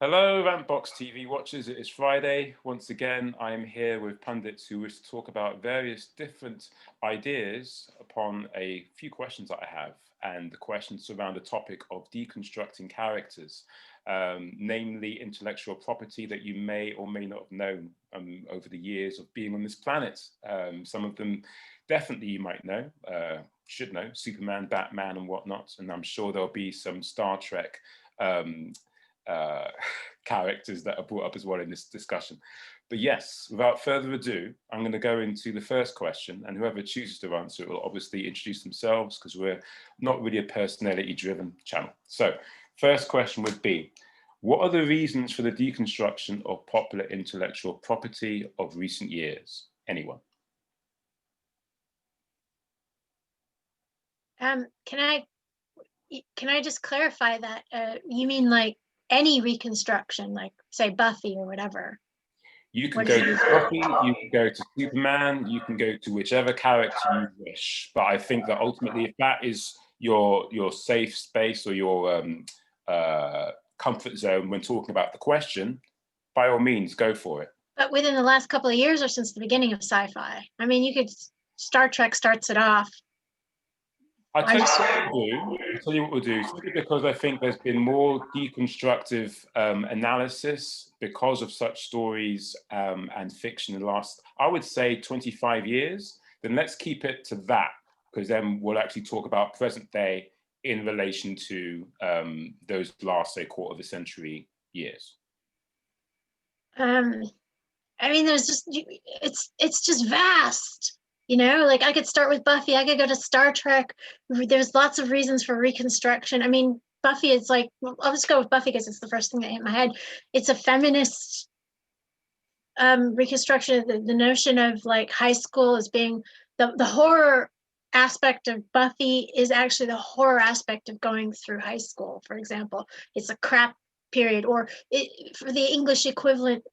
Hello, RantboxTV watchers. It is Friday. Once again, I am here with pundits who wish to talk about various different ideas upon a few questions that I have. And the questions surround the topic of deconstructing characters, namely intellectual property that you may or may not have known over the years of being on this planet. Some of them definitely you might know, should know, Superman, Batman, and whatnot. And I'm sure there'll be some Star Trek uh, characters that are brought up as well in this discussion. But yes, without further ado, I'm going to go into the first question, and whoever chooses to answer it will obviously introduce themselves because we're not really a personality-driven channel. So, first question would be, what are the reasons for the deconstruction of popular intellectual property of recent years? Anyone? Can I just clarify that? You mean like any reconstruction, like say Buffy or whatever? You can What go is it? to Buffy, you can go to Superman, you can go to whichever character you wish. But I think that ultimately, if that is your safe space or your comfort zone when talking about the question, by all means, go for it. But within the last couple of years or since the beginning of sci-fi? I mean, you could, Star Trek starts it off. I'll I tell you just, what we'll do. I'll tell you what we'll do. Simply because I think there's been more deconstructive analysis because of such stories and fiction in the last, I would say, 25 years. Then let's keep it to that, because then we'll actually talk about present day in relation to those last, say, quarter of a century years. um, I mean, it's just vast. You know, like I could start with Buffy, I could go to Star Trek. There's lots of reasons for reconstruction. I mean, Buffy is like, well, I'll just go with Buffy because it's the first thing that hit my head. It's a feminist reconstruction. The notion of like high school as being the horror aspect of Buffy is actually the horror aspect of going through high school, for example. It's a crap period, or for the English equivalent,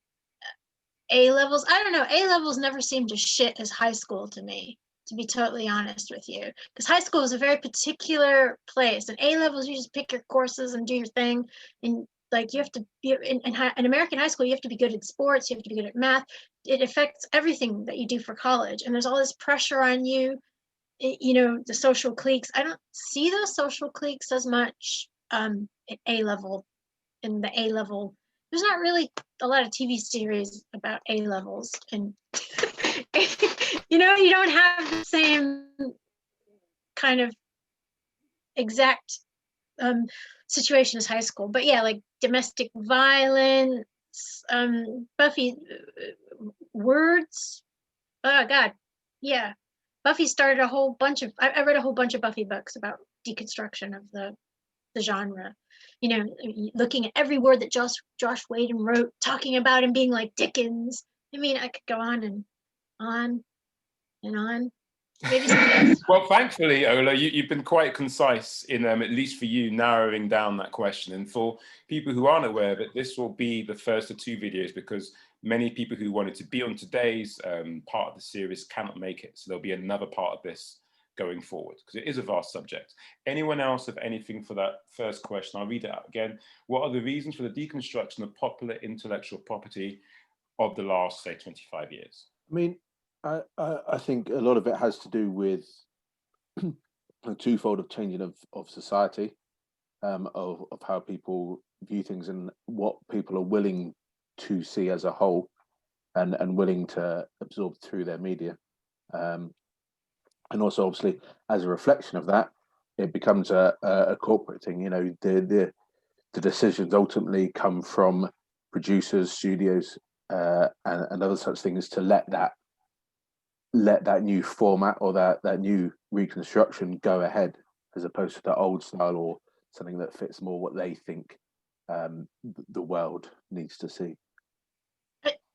A levels. I don't know. A levels never seemed to shit as high school to me, to be totally honest with you. Because high school is a very particular place, and A levels you just pick your courses and do your thing. And like you have to be in American high school, you have to be good at sports, you have to be good at math. It affects everything that you do for college, and there's all this pressure on you. You know, the social cliques. I don't see those social cliques as much at A level in the A level. There's not really a lot of TV series about A levels, and you know, you don't have the same kind of exact situation as high school. But yeah, like domestic violence, Buffy, words. Oh God, yeah. Buffy started a whole bunch of. I read a whole bunch of Buffy books about deconstruction of the genre. You know, looking at every word that Josh Whedon wrote, talking about him being like Dickens. I mean, I could go on and on and on. Maybe somebody else. Well, thankfully, Ola, you've been quite concise in, at least for you, narrowing down that question. And for people who aren't aware of it, this will be the first of two videos because many people who wanted to be on today's part of the series cannot make it. So there'll be another part of this going forward because it is a vast subject. Anyone else have anything for that first question? I'll read it out again. What are the reasons for the deconstruction of popular intellectual property of the last, say, 25 years? I mean, I think a lot of it has to do with a twofold of changing of society, of how people view things and what people are willing to see as a whole and willing to absorb through their media. And also, obviously, as a reflection of that, it becomes a corporate thing. You know, the decisions ultimately come from producers, studios, and other such things to let that new format or that new reconstruction go ahead, as opposed to the old style or something that fits more what they think the world needs to see.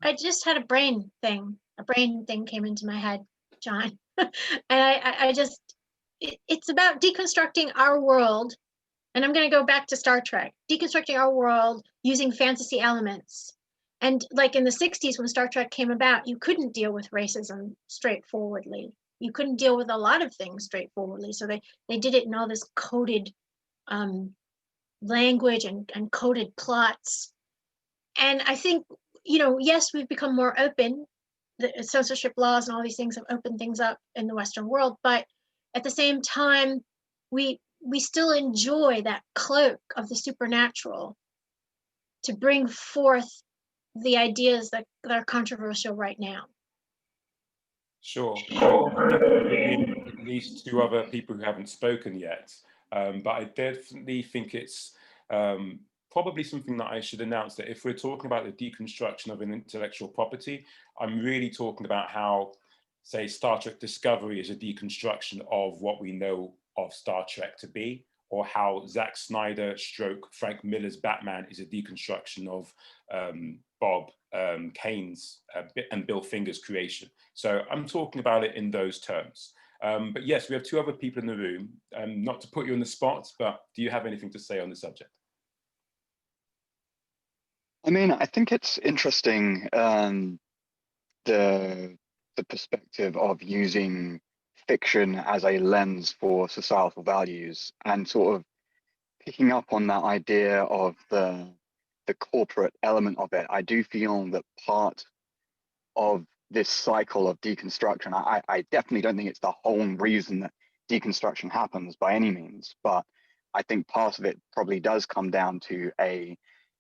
I just had a brain thing. A brain thing came into my head, John, and I just it's about deconstructing our world. And I'm going to go back to Star Trek, deconstructing our world using fantasy elements. And like in the 60s, when Star Trek came about, you couldn't deal with racism straightforwardly. You couldn't deal with a lot of things straightforwardly. So they did it in all this coded language and coded plots. And I think, yes, we've become more open. The censorship laws and all these things have opened things up in the Western world, but at the same time, we still enjoy that cloak of the supernatural to bring forth the ideas that are controversial right now. Sure. At least two other people who haven't spoken yet, but I definitely think it's probably something that I should announce, that if we're talking about the deconstruction of an intellectual property, I'm really talking about how, say, Star Trek Discovery is a deconstruction of what we know of Star Trek to be, or how Zack Snyder / Frank Miller's Batman is a deconstruction of Bob Kane's and Bill Finger's creation. So I'm talking about it in those terms. But yes, we have two other people in the room. Not to put you on the spot, but do you have anything to say on the subject? I mean, I think it's interesting, the perspective of using fiction as a lens for societal values, and sort of picking up on that idea of the corporate element of it. I do feel that part of this cycle of deconstruction, I definitely don't think it's the whole reason that deconstruction happens by any means, but I think part of it probably does come down to a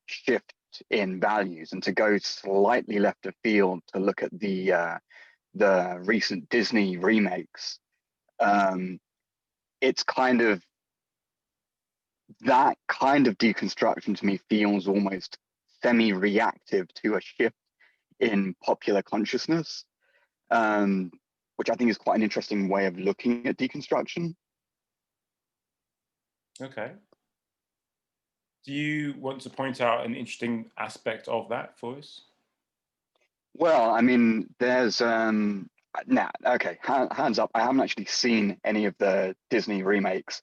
shift in values. And to go slightly left of field to look at the recent Disney remakes, it's kind of, that kind of deconstruction to me feels almost semi-reactive to a shift in popular consciousness, which I think is quite an interesting way of looking at deconstruction. Okay. Do you want to point out an interesting aspect of that for us? Well, I mean, there's hands up, I haven't actually seen any of the Disney remakes,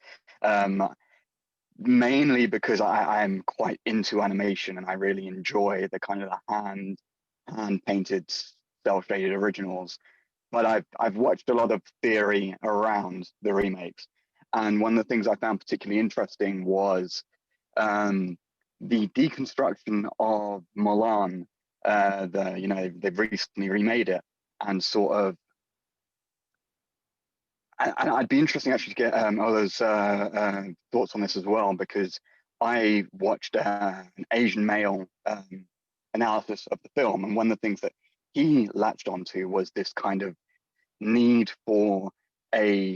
mainly because I'm quite into animation and I really enjoy the kind of the hand painted, cel-shaded originals. But I've watched a lot of theory around the remakes, and one of the things I found particularly interesting was the deconstruction of Mulan. They've recently remade it, and sort of, and I'd be interesting actually to get others' thoughts on this as well, because I watched an Asian male analysis of the film, and one of the things that he latched onto was this kind of need for a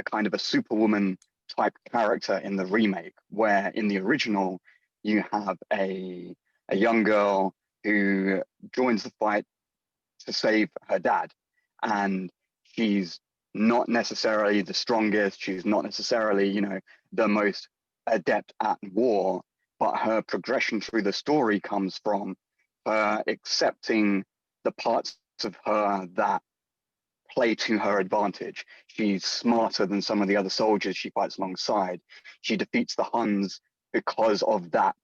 kind of a superwoman type character in the remake, where in the original you have a young girl who joins the fight to save her dad, and she's not necessarily the strongest, she's not necessarily, the most adept at war, but her progression through the story comes from her accepting the parts of her that play to her advantage. She's smarter than some of the other soldiers she fights alongside. She defeats the Huns because of that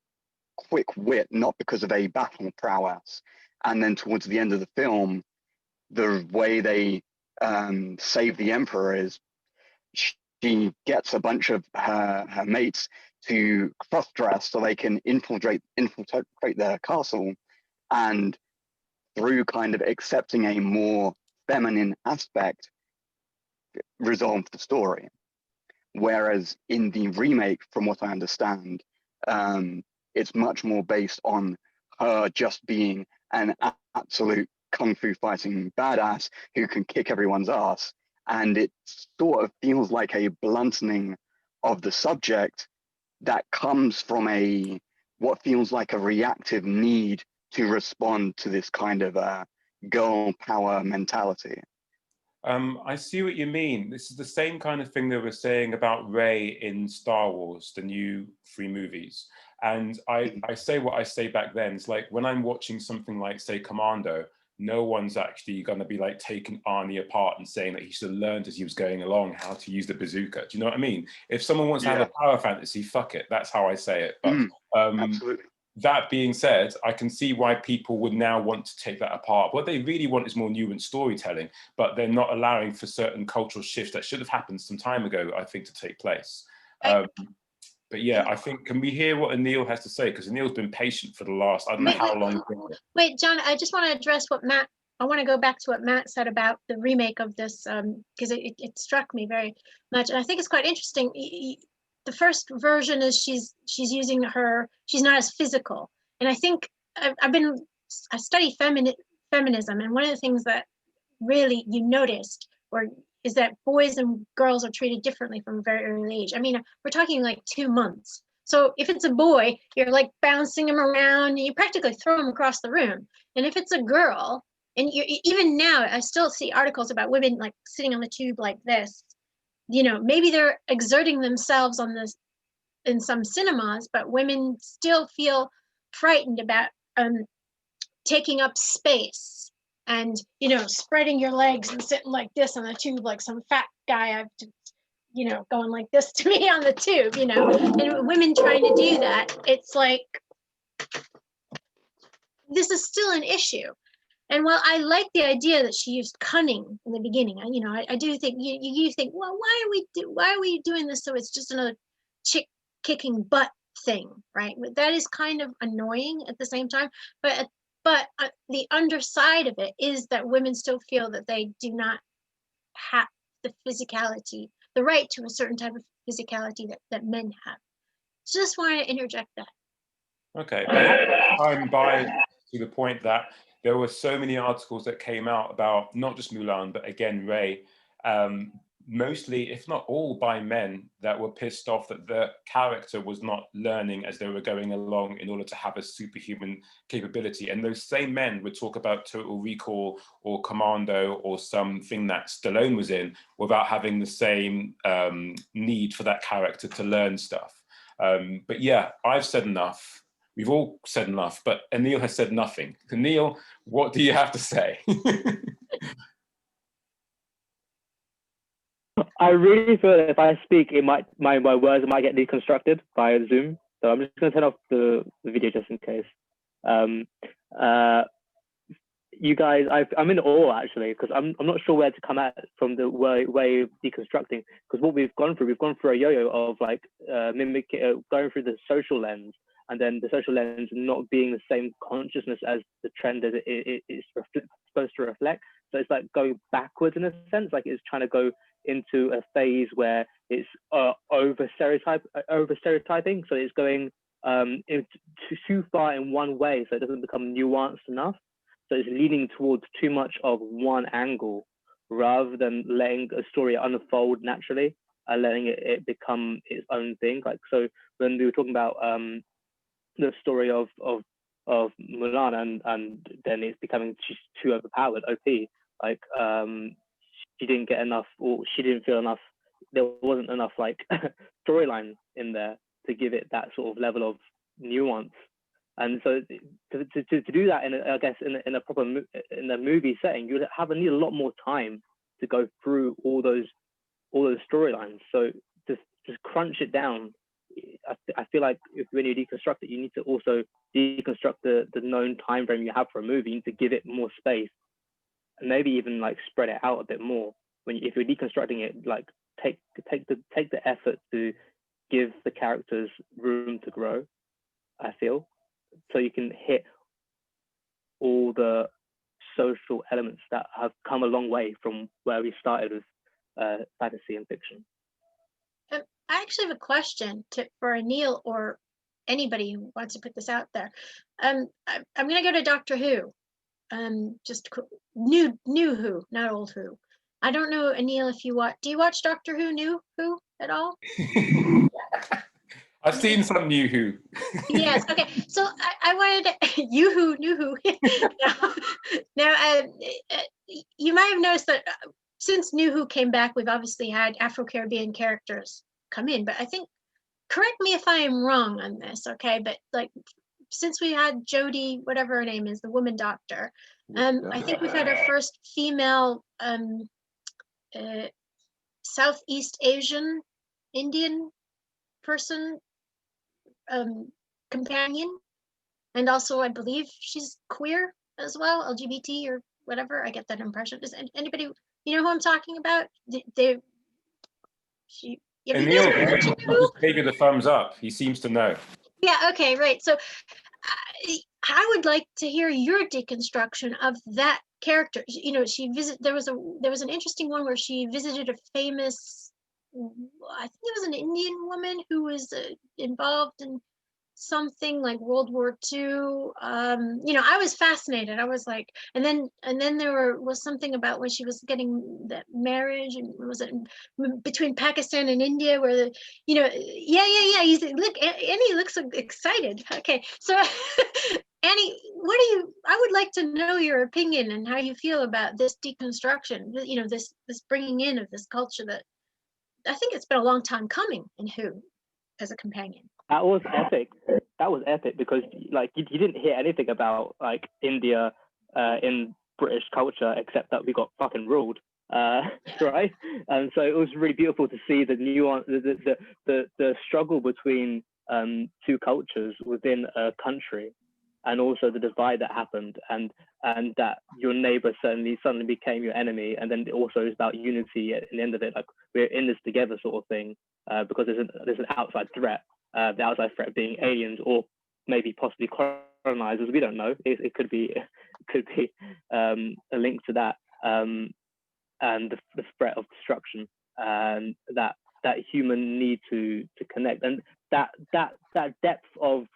quick wit, not because of a battle prowess. And then towards the end of the film, the way they save the emperor is she gets a bunch of her mates to cross-dress so they can infiltrate their castle, and through kind of accepting a more feminine aspect, resolve the story. Whereas in the remake, from what I understand, it's much more based on her just being an absolute kung fu fighting badass who can kick everyone's ass. And it sort of feels like a blunting of the subject that comes from what feels like a reactive need to respond to this kind of girl power mentality. I see what you mean. This is the same kind of thing they were saying about Rey in Star Wars, the new 3 movies. And I say what I say back then. It's like when I'm watching something like, say, Commando, no one's actually going to be like taking Arnie apart and saying that he should have learned as he was going along how to use the bazooka. Do you know what I mean? If someone wants to have a power fantasy, fuck it. That's how I say it. But absolutely. That being said, I can see why people would now want to take that apart. What they really want is more nuanced storytelling, but they're not allowing for certain cultural shifts that should have happened some time ago, I think, to take place. But yeah, I think, can we hear what Anil has to say? Because Anil's been patient for the last, I don't know how long. Wait, John, I just want to address what Matt, I want to go back to what Matt said about the remake of this, because it struck me very much. And I think it's quite interesting. The first version is she's using she's not as physical. And I think I study feminism, and one of the things that really you noticed is that boys and girls are treated differently from a very early age. I mean, we're talking like 2 months. So if it's a boy, you're like bouncing him around, you practically throw him across the room. And if it's a girl, and even now, I still see articles about women like sitting on the tube like this. You know, maybe they're exerting themselves on this in some cinemas, but women still feel frightened about taking up space and, you know, spreading your legs and sitting like this on the tube like some fat guy I've, you know, going like this to me on the tube, you know, and women trying to do that, it's like, this is still an issue. And while I like the idea that she used cunning in the beginning, you know, I do think you think, well, why are we doing this? So it's just another chick kicking butt thing, right? That is kind of annoying at the same time. But the underside of it is that women still feel that they do not have the physicality, the right to a certain type of physicality that men have. Just want to interject that. Okay, I'm by to the point that there were so many articles that came out about not just Mulan, but again, Ray, mostly, if not all, by men that were pissed off that the character was not learning as they were going along in order to have a superhuman capability. And those same men would talk about Total Recall or Commando or something that Stallone was in without having the same need for that character to learn stuff. But yeah, I've said enough. We've all said enough, but Anil has said nothing. Anil, what do you have to say? I really feel that if I speak, my words might get deconstructed via Zoom. So I'm just going to turn off the video just in case. You guys, I'm in awe actually, because I'm not sure where to come at from the way of deconstructing. Because what we've gone through a yo-yo of like mimicking, going through the social lens, and then the social lens not being the same consciousness as the trend as it's supposed to reflect. So it's like going backwards in a sense, like it's trying to go into a phase where it's over stereotyping. So it's going too far in one way, so it doesn't become nuanced enough. So it's leaning towards too much of one angle rather than letting a story unfold naturally and letting it become its own thing. Like, so when we were talking about the story of Mulan, and then it's becoming, she's too overpowered, OP. Like she didn't get enough, or she didn't feel enough. There wasn't enough like storyline in there to give it that sort of level of nuance. And so to do that I guess in a proper in a movie setting, you'd need a lot more time to go through all those storylines. So just crunch it down. I feel like when you deconstruct it, you need to also deconstruct the known time frame you have for a movie. You need to give it more space, and maybe even like spread it out a bit more. If you're deconstructing it, like take the effort to give the characters room to grow, I feel, so you can hit all the social elements that have come a long way from where we started with fantasy and fiction. I actually have a question for Anil or anybody who wants to put this out there. I'm going to go to Doctor Who. Just new Who, not old Who. I don't know, Anil, if you watch. Do you watch Doctor Who, new Who at all? I've seen some new Who. Yes. Okay. So I wanted to, new Who. Now, you might have noticed that since New Who came back, we've obviously had Afro-Caribbean characters come in, but I think, correct me if I am wrong on this, okay? But like, since we had Jodie, whatever her name is, the woman doctor, I think we've had our first female Southeast Asian Indian person companion, and also I believe she's queer as well, LGBT or whatever. I get that impression. Does anybody, you know who I'm talking about? Have And you guys Neil been watching Who? just gave you the thumbs up. He seems to know. Yeah, okay, right. So I would like to hear your deconstruction of that character. You know, there was an interesting one where she visited a famous, I think it was an Indian woman who was involved in something like World War II. You know, I was fascinated. I was like, and then there was something about when she was getting that marriage, and was it between Pakistan and India, where the, you know, yeah. Look, Annie looks excited. Okay, so Annie, I would like to know your opinion and how you feel about this deconstruction. You know, this bringing in of this culture that I think it's been a long time coming in Who as a companion. That was epic. That was epic because like you didn't hear anything about like India in British culture except that we got fucking ruled, right? And so it was really beautiful to see the nuance, the struggle between two cultures within a country, and also the divide that happened, and that your neighbor suddenly became your enemy, and then also it's about unity at the end of it, like we're in this together sort of thing, because there's an outside threat. The outside threat being aliens or maybe possibly colonizers. We don't know. It could be a link to that, and the threat of destruction, and that human need to connect, and that depth of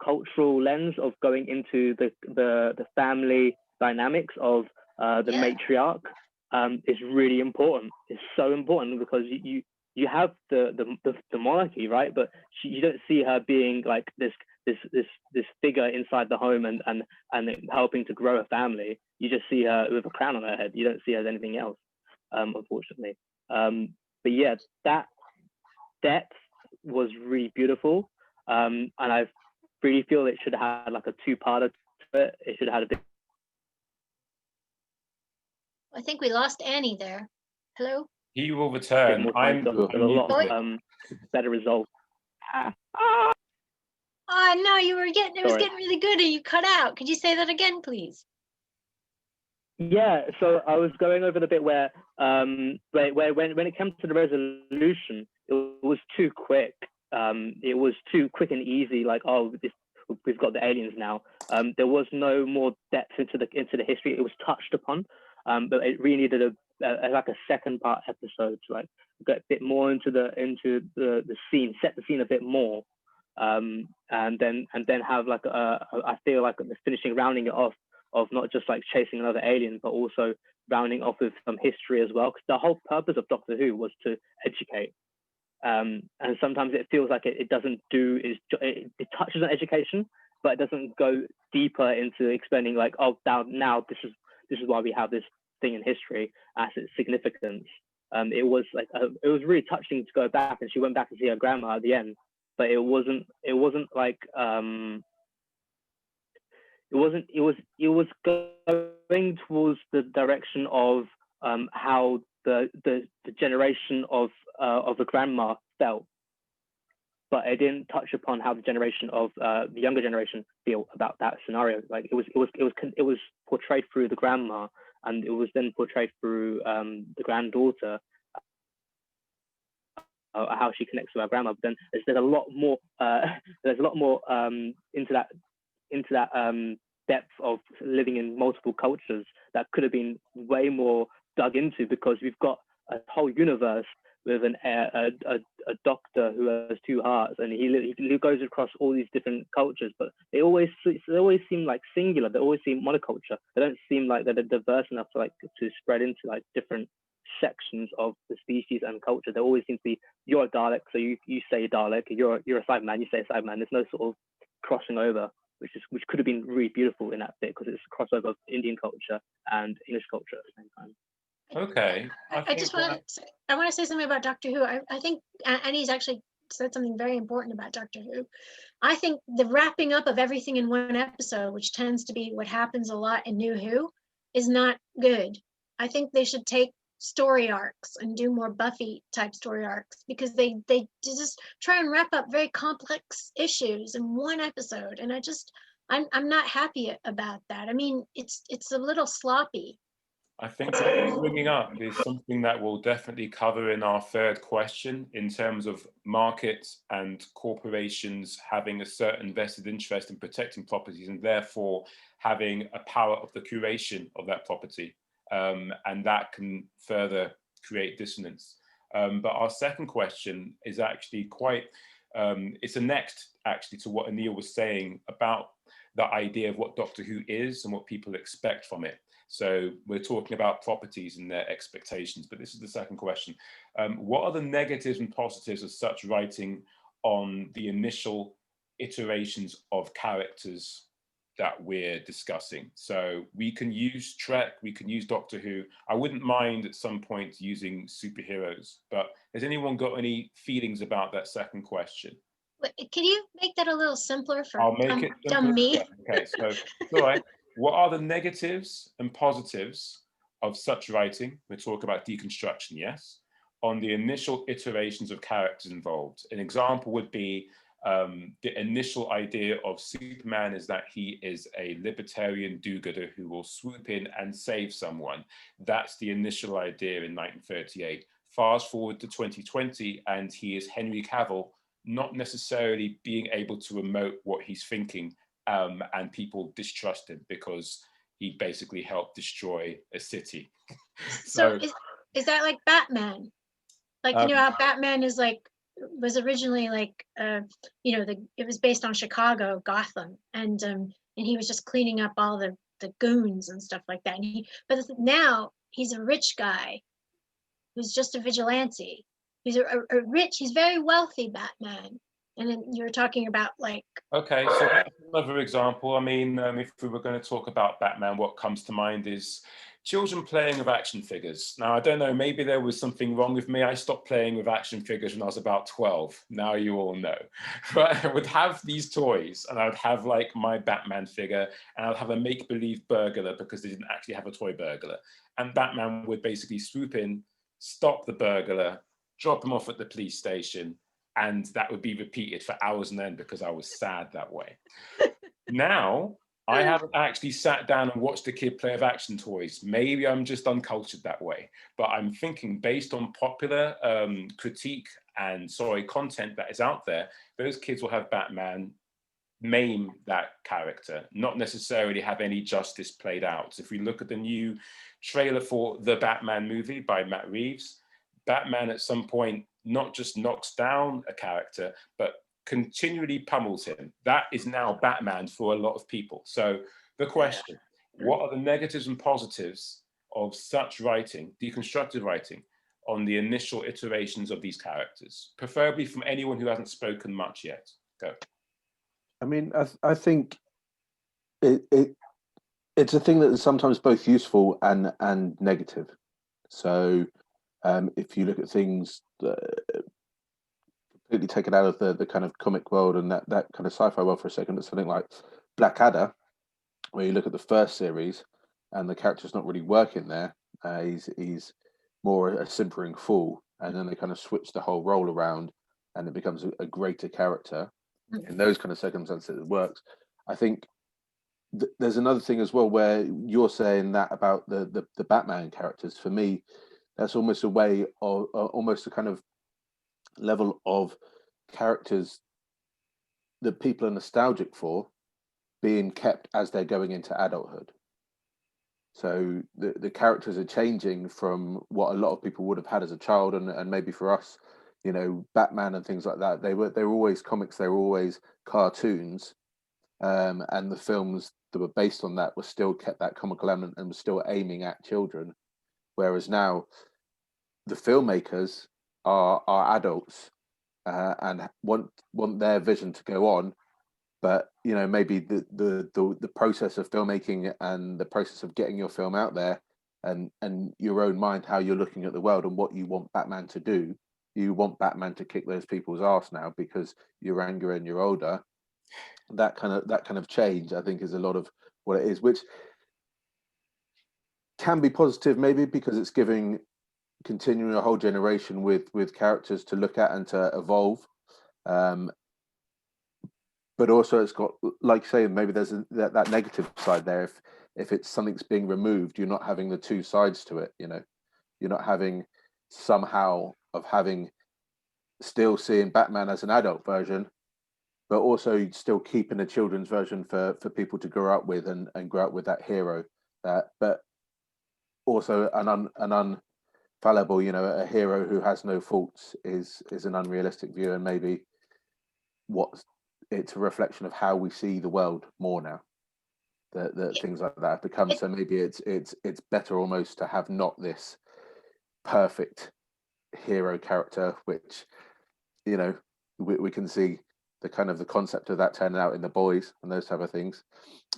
cultural lens of going into the family dynamics of the matriarch is really important. It's so important because you have the monarchy, right? But you don't see her being like this figure inside the home and helping to grow a family. You just see her with a crown on her head. You don't see her as anything else, unfortunately. But yeah, that depth was really beautiful, and I really feel it should have had like a two-parter to it. It should have had a bit. I think we lost Annie there. Hello? He will return. I'm a lot better result. Oh no, it was getting really good and you cut out. Could you say that again, please? Yeah, so I was going over the bit where when it comes to the resolution, it was too quick. It was too quick and easy, like, oh, we've got the aliens now. There was no more depth into the history. It was touched upon, but it really needed like a second part episode to like get a bit more into the scene, set the scene a bit more, and then have like I feel like the finishing, rounding it off of not just like chasing another alien, but also rounding off with some history as well. Because the whole purpose of Doctor Who was to educate. And sometimes it feels like it doesn't do, it touches on education, but it doesn't go deeper into explaining like, oh, now this is why we have this thing in history as its significance. It was really touching to go back, and she went back to see her grandma at the end, but it wasn't like it was going towards the direction of how the generation of the grandma felt, but it didn't touch upon how the generation of the younger generation feel about that scenario. Like it was portrayed through the grandma, and it was then portrayed through the granddaughter, how she connects with her grandma. But then there's a lot more into that depth of living in multiple cultures that could have been way more dug into, because we've got a whole universe with a doctor who has two hearts, and he goes across all these different cultures, but they always seem like singular. They always seem monoculture. They don't seem like they're diverse enough to spread into like different sections of the species and culture. There always seems to be, you're a Dalek, so you say Dalek. You're a Cyberman, you say Cyberman. There's no sort of crossing over, which could have been really beautiful in that bit, because it's a crossover of Indian culture and English culture at the same time. Okay. I want to say something about Doctor Who. I think Annie's actually said something very important about Doctor Who. I think the wrapping up of everything in one episode, which tends to be what happens a lot in New Who, is not good. I think they should take story arcs and do more Buffy type story arcs, because they just try and wrap up very complex issues in one episode, and I'm not happy about that. I mean, it's a little sloppy. I think what you're bringing up is something that we'll definitely cover in our third question in terms of markets and corporations having a certain vested interest in protecting properties and therefore having a power of the curation of that property. And that can further create dissonance. But our second question is actually quite, it's a next actually to what Anil was saying about the idea of what Doctor Who is and what people expect from it. So we're talking about properties and their expectations, but this is the second question. What are the negatives and positives of such writing on the initial iterations of characters that we're discussing? So we can use Trek, we can use Doctor Who. I wouldn't mind at some point using superheroes, but has anyone got any feelings about that second question? Can you make that a little simpler for I'll make it dumb me? Yeah, okay, so all right. What are the negatives and positives of such writing? We're talking about deconstruction, yes, on the initial iterations of characters involved. An example would be the initial idea of Superman is that he is a libertarian do-gooder who will swoop in and save someone. That's the initial idea in 1938. Fast forward to 2020, and he is Henry Cavill, not necessarily being able to emote what he's thinking, and people distrust him because he basically helped destroy a city. So is that like Batman? Like, you know how Batman is like, was originally like, you know, it was based on Chicago, Gotham, and he was just cleaning up all the goons and stuff like that. And but now he's a rich guy who's just a vigilante. He's a rich, he's very wealthy Batman. And then you're talking about like... Okay, so that's another example. I mean, if we were going to talk about Batman, what comes to mind is children playing with action figures. Now, I don't know, maybe there was something wrong with me. I stopped playing with action figures when I was about 12. Now you all know. But I would have these toys and I would have like my Batman figure and I would have a make-believe burglar because they didn't actually have a toy burglar. And Batman would basically swoop in, stop the burglar, drop him off at the police station, and that would be repeated for hours and then because I was sad that way. Now, I haven't actually sat down and watched a kid play with action toys. Maybe I'm just uncultured that way, but I'm thinking based on popular critique and content that is out there, those kids will have Batman maim that character, not necessarily have any justice played out. If we look at the new trailer for the Batman movie by Matt Reeves, Batman at some point not just knocks down a character, but continually pummels him. That is now Batman for a lot of people. So the question, what are the negatives and positives of such writing, deconstructed writing, on the initial iterations of these characters? Preferably from anyone who hasn't spoken much yet. Go. I mean, I think it's a thing that is sometimes both useful and negative. So if you look at things completely taken out of the kind of comic world and that kind of sci-fi world for a second, it's something like Blackadder, where you look at the first series and the character's not really working there. He's more a simpering fool, and then they kind of switch the whole role around and it becomes a greater character. In those kind of circumstances it works. I think there's another thing as well where you're saying that about the Batman characters. For me, that's almost a way of almost a kind of level of characters that people are nostalgic for being kept as they're going into adulthood. So the characters are changing from what a lot of people would have had as a child, and maybe for us, you know, Batman and things like that, they were always comics, they were always cartoons, and the films that were based on that were still kept that comical element and were still aiming at children. Whereas now, the filmmakers are adults and want their vision to go on, but you know, maybe the process of filmmaking and the process of getting your film out there and your own mind, how you're looking at the world and what you want Batman to do. You want Batman to kick those people's ass now because you're younger and you're older. That kind of change, I think, is a lot of what it is, which can be positive maybe because it's continuing a whole generation with characters to look at and to evolve. but also it's got, like you say, maybe there's that negative side there. If it's something's being removed, you're not having the two sides to it. You're not having somehow of having still seeing Batman as an adult version, but also still keeping a children's version for people to grow up with and grow up with that hero. But also an unfallible, a hero who has no faults is an unrealistic view, and maybe it's a reflection of how we see the world more now. That things like that have become. So maybe it's better almost to have not this perfect hero character, which we can see the kind of the concept of that turning out in The Boys and those type of things.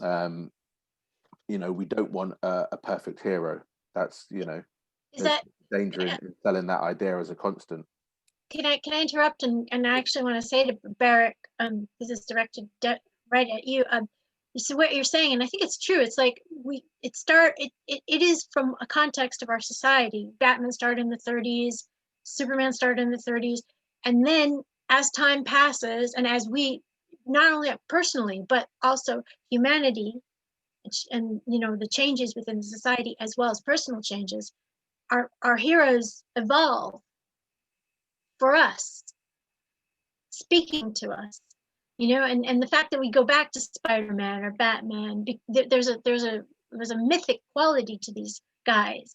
We don't want a perfect hero. That's there's danger in selling that idea as a constant. Can I interrupt and I actually want to say to Barrick, this is directed right at you. You see what you're saying, and I think it's true. It's like it is from a context of our society. Batman started in the 30s, Superman started in the 30s, and then as time passes, and as we not only personally but also humanity, and the changes within society as well as personal changes, our heroes evolve for us, speaking to us. And the fact that we go back to Spider-Man or Batman, there's a mythic quality to these guys,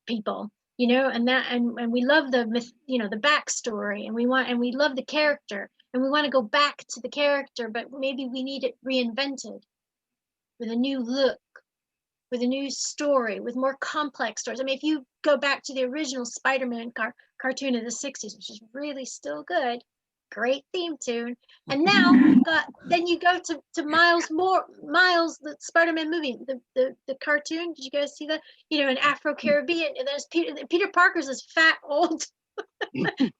people, and we love the myth, the backstory, and we love the character, and we want to go back to the character, but maybe we need it reinvented with a new look, with a new story, with more complex stories. I mean, if you go back to the original Spider-Man cartoon of the 60s, which is really still good, great theme tune, and now then you go to Miles, the Spider-Man movie, the cartoon. Did you guys see that? In Afro-Caribbean, and there's Peter Parker's this fat old drunk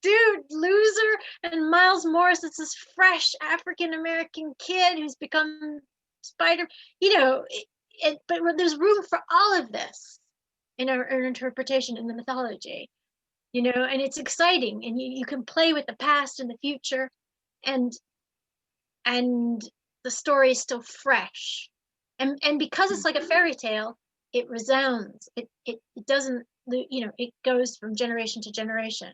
dude, loser, and Miles Morris is this fresh African-American kid who's become Spider. But there's room for all of this in our interpretation in the mythology. And it's exciting, and you can play with the past and the future, and the story is still fresh, and because it's like a fairy tale, it resounds. It doesn't, it goes from generation to generation.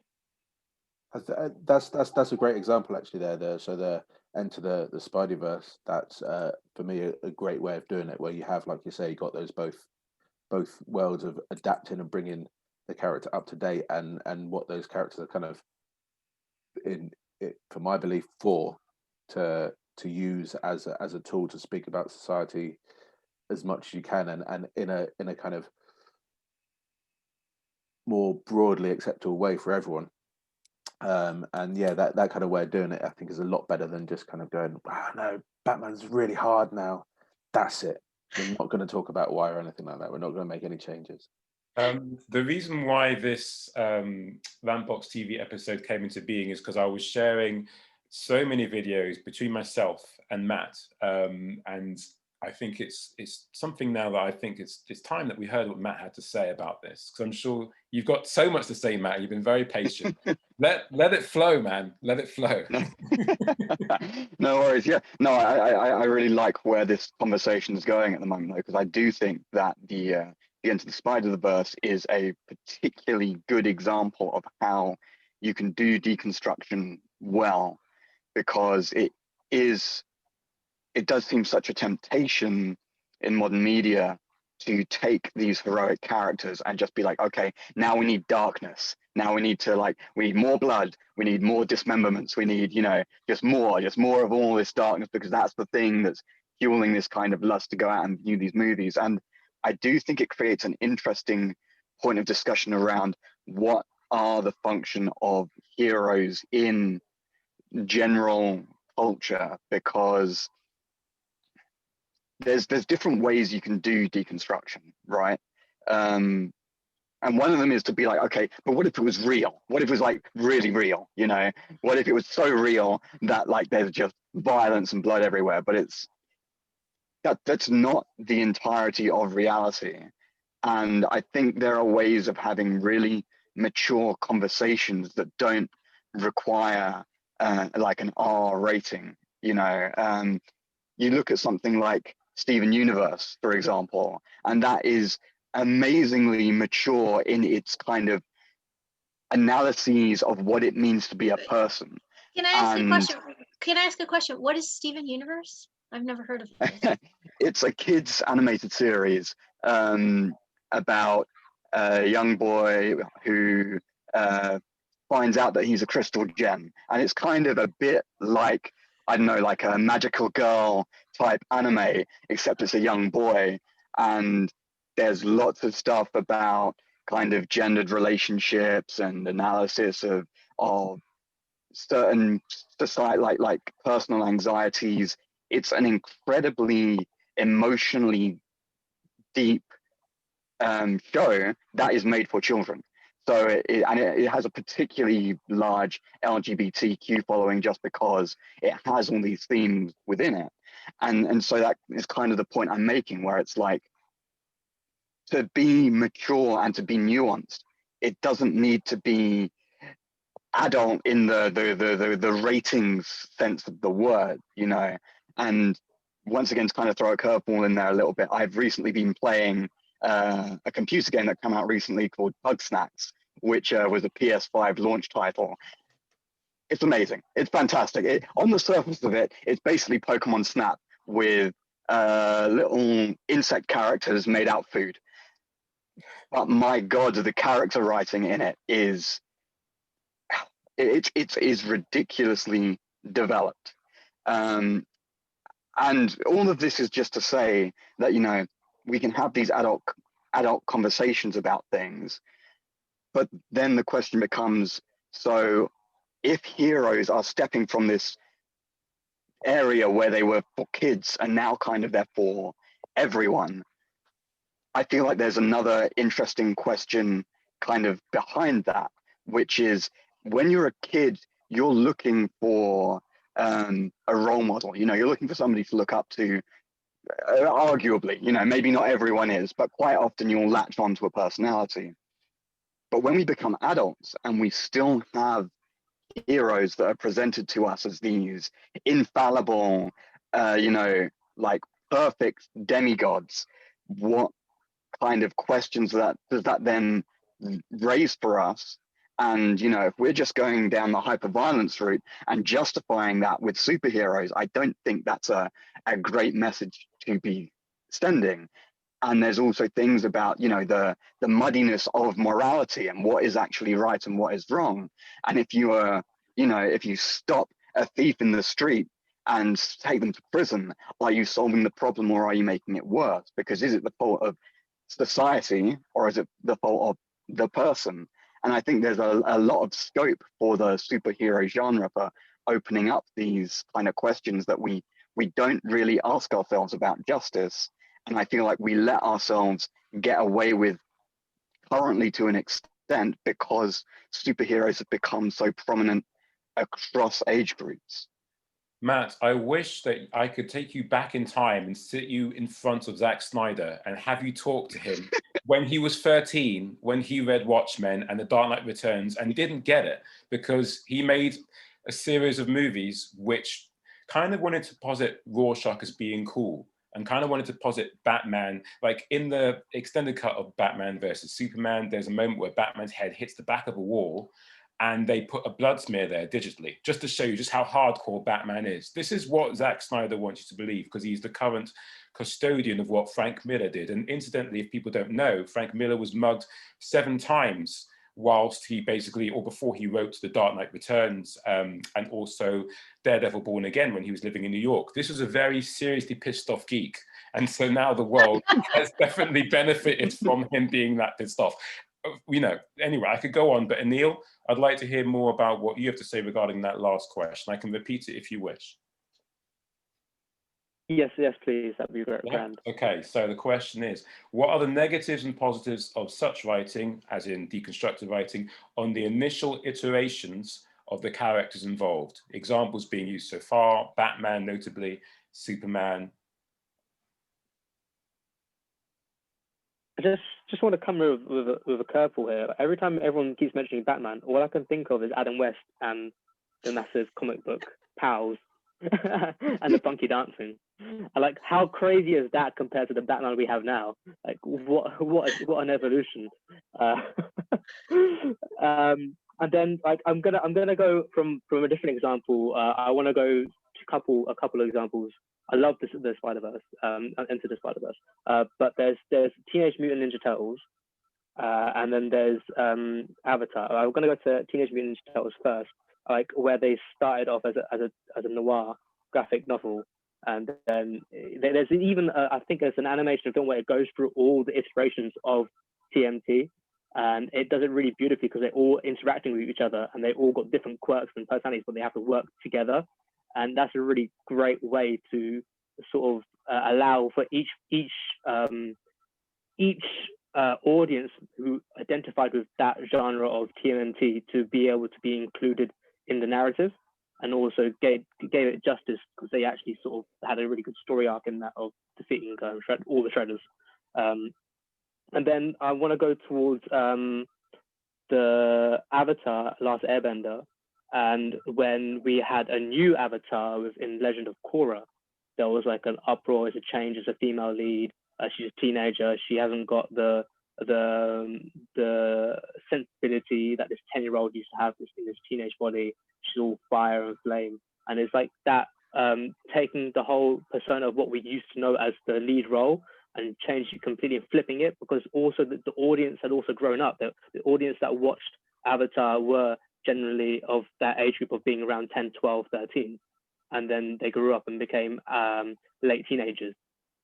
That's a great example actually there. So the Enter the Spideyverse, that's for me a great way of doing it, where you have, like you say, you got those both worlds of adapting and bringing the character up to date, and what those characters are kind of in it, for my belief, to use as a tool to speak about society as much as you can, and in a kind of more broadly acceptable way for everyone. And yeah, that kind of way of doing it, I think, is a lot better than just kind of going, wow, no, Batman's really hard now. That's it. We're not going to talk about why or anything like that. We're not going to make any changes. The reason why this Rantbox TV episode came into being is because I was sharing so many videos between myself and Matt, and I think it's something now that I think it's time that we heard what Matt had to say about this, because I'm sure you've got so much to say, Matt. You've been very patient. let it flow, man. Let it flow. No worries. Yeah, no, I really like where this conversation is going at the moment, though, because I do think that the Into the Spider-Verse is a particularly good example of how you can do deconstruction well, because it does seem such a temptation in modern media to take these heroic characters and just be like, okay, now we need darkness. Now we need more blood. We need more dismemberments. We need, just more of all this darkness, because that's the thing that's fueling this kind of lust to go out and view these movies. And I do think it creates an interesting point of discussion around what are the function of heroes in general culture, because there's different ways you can do deconstruction, right? And one of them is to be like, okay, but what if it was real? What if it was like really real? What if it was so real that like there's just violence and blood everywhere? But that's not the entirety of reality. And I think there are ways of having really mature conversations that don't require like an R rating. You know, you look at something like Steven Universe, for example, and that is amazingly mature in its kind of analyses of what it means to be a person. Can I ask a question? Can I ask a question? What is Steven Universe? I've never heard of it. It's a kids animated series about a young boy who finds out that he's a crystal gem, and it's kind of a bit like, I don't know, like a magical girl type anime, except it's a young boy, and there's lots of stuff about kind of gendered relationships and analysis of certain society, like personal anxieties. It's an incredibly emotionally deep show that is made for children. So it has a particularly large LGBTQ following just because it has all these themes within it. And so that is kind of the point I'm making, where it's like, to be mature and to be nuanced, it doesn't need to be adult in the ratings sense of the word, you know. And once again, to kind of throw a curveball in there a little bit, I've recently been playing a computer game that came out recently called Bug Snacks, which was a PS5 launch title. It's amazing. It's fantastic. On the surface of it, it's basically Pokemon Snap with little insect characters made out food. But my God, the character writing in it is ridiculously developed. And all of this is just to say that, you know, we can have these adult conversations about things, but then the question becomes, so if heroes are stepping from this area where they were for kids and now kind of they're for everyone, I feel like there's another interesting question kind of behind that, which is, when you're a kid, you're looking for a role model. You know, you're looking for somebody to look up to. Arguably, you know, maybe not everyone is, but quite often you'll latch onto a personality. But when we become adults and we still have heroes that are presented to us as these infallible, you know, like perfect demigods, what kind of questions does that then raise for us? And, you know, if we're just going down the hyperviolence route and justifying that with superheroes, I don't think that's a great message to be sending. And there's also things about, you know, the muddiness of morality and what is actually right and what is wrong. And if you are, you know, if you stop a thief in the street and take them to prison, are you solving the problem or are you making it worse? Because is it the fault of society or is it the fault of the person? And I think there's a lot of scope for the superhero genre for opening up these kind of questions that we don't really ask ourselves about justice. And I feel like we let ourselves get away with currently to an extent because superheroes have become so prominent across age groups. Matt, I wish that I could take you back in time and sit you in front of Zack Snyder and have you talk to him when he was 13, when he read Watchmen and The Dark Knight Returns and didn't get it because he made a series of movies which kind of wanted to posit Rorschach as being cool and kind of wanted to posit Batman. Like in the extended cut of Batman versus Superman, there's a moment where Batman's head hits the back of a wall and they put a blood smear there digitally, just to show you just how hardcore Batman is. This is what Zack Snyder wants you to believe, because he's the current custodian of what Frank Miller did. And incidentally, if people don't know, Frank Miller was mugged 7 times whilst he basically, or before he wrote The Dark Knight Returns, and also Daredevil Born Again when he was living in New York. This was a very seriously pissed off geek. And so now the world has definitely benefited from him being that pissed off. You know, anyway, I could go on, but Anil, I'd like to hear more about what you have to say regarding that last question. I can repeat it if you wish. Yes, please. That'd be great. Yeah. Okay, so the question is, what are the negatives and positives of such writing, as in deconstructed writing, on the initial iterations of the characters involved? Examples being used so far, Batman notably, Superman. I just want to come with a curveball here. Every time everyone keeps mentioning Batman, all I can think of is Adam West and the massive comic book pals and the funky dancing. And like, how crazy is that compared to the Batman we have now? Like, what an evolution. And then like I'm gonna go from a different example. I want to go to a couple of examples. I love the Spider-Verse, Into the Spider-Verse. But there's Teenage Mutant Ninja Turtles, and then there's Avatar. I'm gonna go to Teenage Mutant Ninja Turtles first, like where they started off as a noir graphic novel, and then there's even I think there's an animation film where it goes through all the iterations of TMT, and it does it really beautifully because they're all interacting with each other and they all got different quirks and personalities, but they have to work together, and that's a really great way to sort of allow for each audience who identified with that genre of TMNT to be able to be included in the narrative, and also gave it justice because they actually sort of had a really good story arc in that of defeating all the Shredders. And then I want to go towards the Avatar Last Airbender, and when we had a new Avatar within Legend of Korra, there was like an uproar, it's a change, as a female lead, she's a teenager, she hasn't got the sensibility that this 10-year-old used to have in this teenage body. She's all fire and flame, and it's like that taking the whole persona of what we used to know as the lead role and changing it completely and flipping it, because also the audience had also grown up. The audience that watched Avatar were generally of that age group of being around 10, 12, 13, and then they grew up and became late teenagers.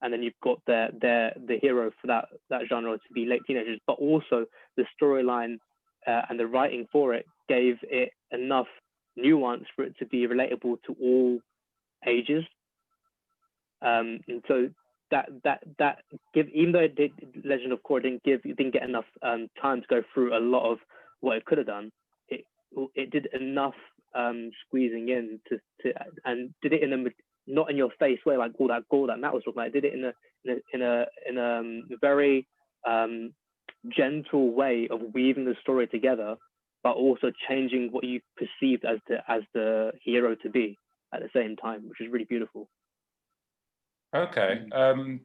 And then you've got the hero for that genre to be late teenagers, but also the storyline and the writing for it gave it enough nuance for it to be relatable to all ages. And so that even though it did, Legend of Korra didn't get enough time to go through a lot of what it could have done, it did enough squeezing in to and did it in a not in your face way, like all that gore that Matt was talking about. It did it in a very gentle way of weaving the story together, but also changing what you perceived as the hero to be at the same time, which is really beautiful. Okay.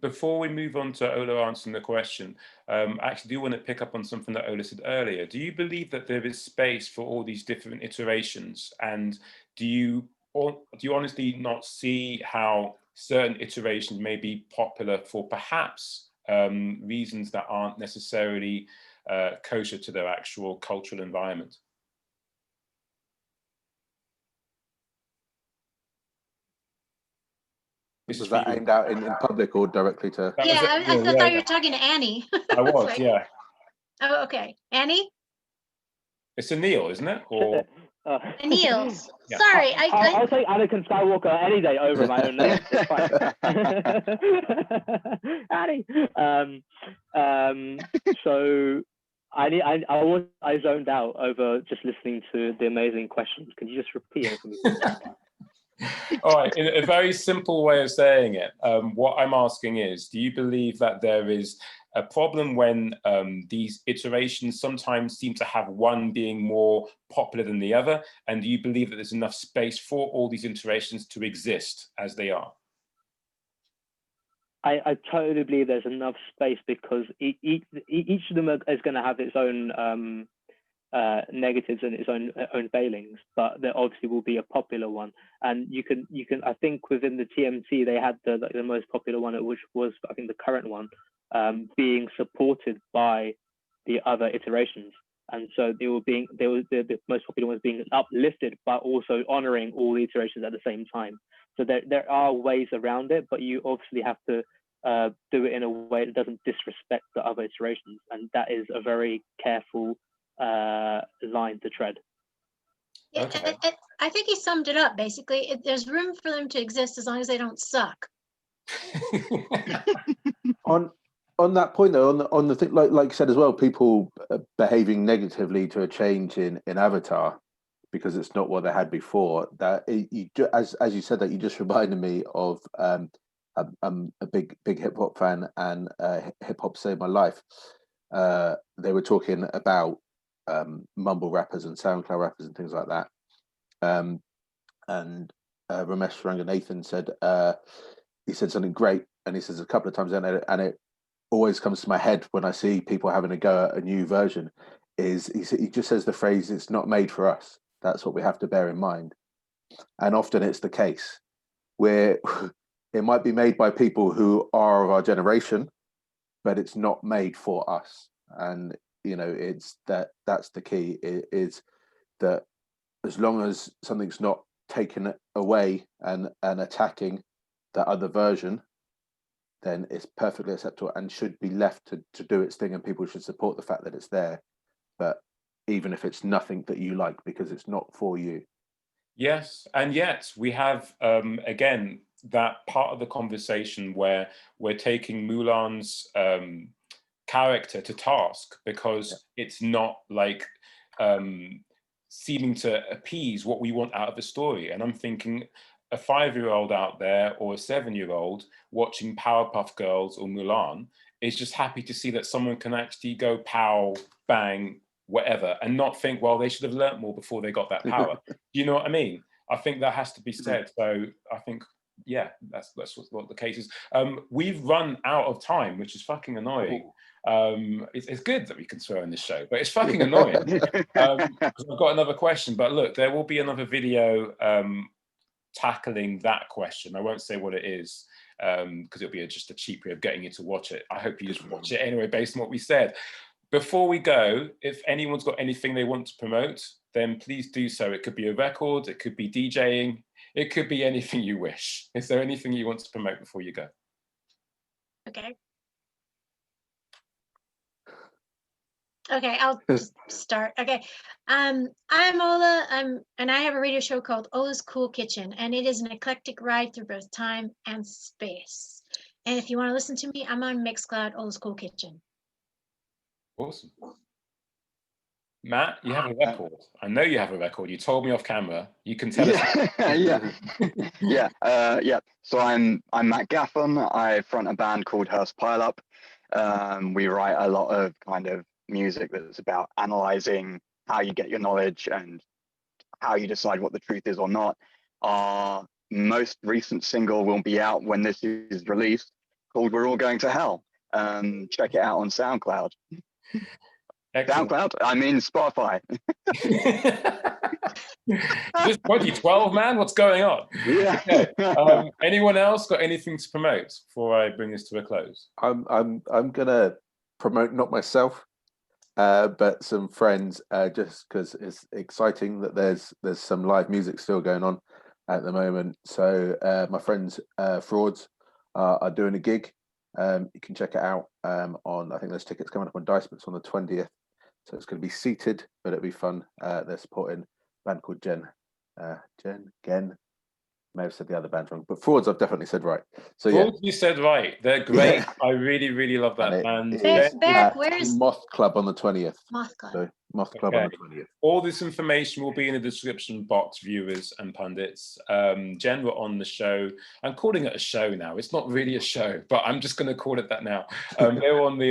Before we move on to Ola answering the question, I actually do want to pick up on something that Ola said earlier. Do you believe that there is space for all these different iterations? And do you honestly not see how certain iterations may be popular for perhaps reasons that aren't necessarily kosher to their actual cultural environment? Was that aimed out in public or directly to? Yeah, I thought you were talking to Annie. I was, like, yeah. Oh, okay. Annie? It's Anil, isn't it? Or Anil. Yeah. Sorry. I'll take Anakin Skywalker any day over my own name. It's fine. Annie. So I zoned out over just listening to the amazing questions. Can you just repeat it for me? All right, in a very simple way of saying it, what I'm asking is, do you believe that there is a problem when these iterations sometimes seem to have one being more popular than the other? And do you believe that there's enough space for all these iterations to exist as they are? I totally believe there's enough space, because each of them is going to have its own negatives and its own failings, but there obviously will be a popular one. And you can I think within the TMT they had the most popular one, which was I think the current one, being supported by the other iterations, and so the most popular ones being uplifted but also honoring all the iterations at the same time. So there are ways around it, but you obviously have to do it in a way that doesn't disrespect the other iterations, and that is a very careful line to tread. Yeah, okay. I think he summed it up basically. There's room for them to exist as long as they don't suck. On that point though, on the thing, like you said as well, people behaving negatively to a change in Avatar because it's not what they had before. That as you said that, you just reminded me of I'm a big hip hop fan, and hip hop saved my life. They were talking about mumble rappers and SoundCloud rappers and things like that. and Ramesh Ranganathan said he said something great, and he says a couple of times, and it always comes to my head when I see people having a go at a new version. Is he just says the phrase, "It's not made for us." That's what we have to bear in mind, and often it's the case where it might be made by people who are of our generation, but it's not made for us. And it's that's the key, is that as long as something's not taken away and attacking the other version, then it's perfectly acceptable and should be left to do its thing, and people should support the fact that it's there. But even if it's nothing that you like, because it's not for you. Yes, and yet we have, again, that part of the conversation where we're taking Mulan's character to task, because it's not like seeming to appease what we want out of the story. And I'm thinking a 5-year-old out there or a 7-year-old watching Powerpuff Girls or Mulan is just happy to see that someone can actually go pow, bang, whatever, and not think, well, they should have learnt more before they got that power. Do you know what I mean? I think that has to be said. So I think, yeah, that's what the case is. We've run out of time, which is fucking annoying. It's good that we can swear on this show, but it's fucking annoying. 'Cause I've got another question, but look, there will be another video tackling that question. I won't say what it is, because it'll be just a cheap way of getting you to watch it. I hope you just watch it anyway, based on what we said. Before we go, if anyone's got anything they want to promote, then please do so. It could be a record, it could be DJing, it could be anything you wish. Is there anything you want to promote before you go? Okay. Okay, I'll just start. Okay, I'm Ola. And I have a radio show called Ola's Cool Kitchen, and it is an eclectic ride through both time and space. And if you want to listen to me, I'm on Mixcloud, Ola's Cool Kitchen. Awesome. Matt, you have a record. I know you have a record. You told me off camera. You can tell us. Yeah. So I'm Matt Gaffin. I front a band called Hearst Pileup. We write a lot of kind of music that's about analyzing how you get your knowledge and how you decide what the truth is or not. Our most recent single will be out when this is released, called "We're All Going to Hell." Check it out on SoundCloud. Excellent. SoundCloud? I mean Spotify. Just 2012, man. What's going on? Yeah. Okay. Anyone else got anything to promote before I bring this to a close? I'm gonna promote, not myself, but some friends, just because it's exciting that there's some live music still going on at the moment. So my friends Frauds are doing a gig. You can check it out on, I think there's tickets coming up on Dice, but it's on the 20th. So it's going to be seated, but it'll be fun. They're supporting a band called Gen. May have said the other band wrong, but Frauds I've definitely said right. So Frauds, you said right. They're great. Yeah. I really love that band. Where's Moth Club on the 20th? Moth Club. So Moth Club on the 20th. All this information will be in the description box, viewers and pundits. Jen were on the show. I'm calling it a show now. It's not really a show, but I'm just going to call it that now. They were on the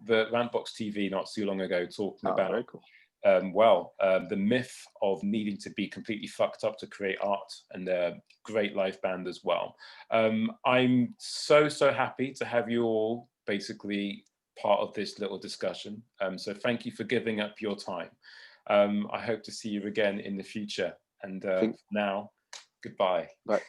RantboxTV not too long ago, talking about very cool. The myth of needing to be completely fucked up to create art, and a great live band as well. I'm so happy to have you all basically part of this little discussion. So thank you for giving up your time. I hope to see you again in the future. And now, goodbye. Bye.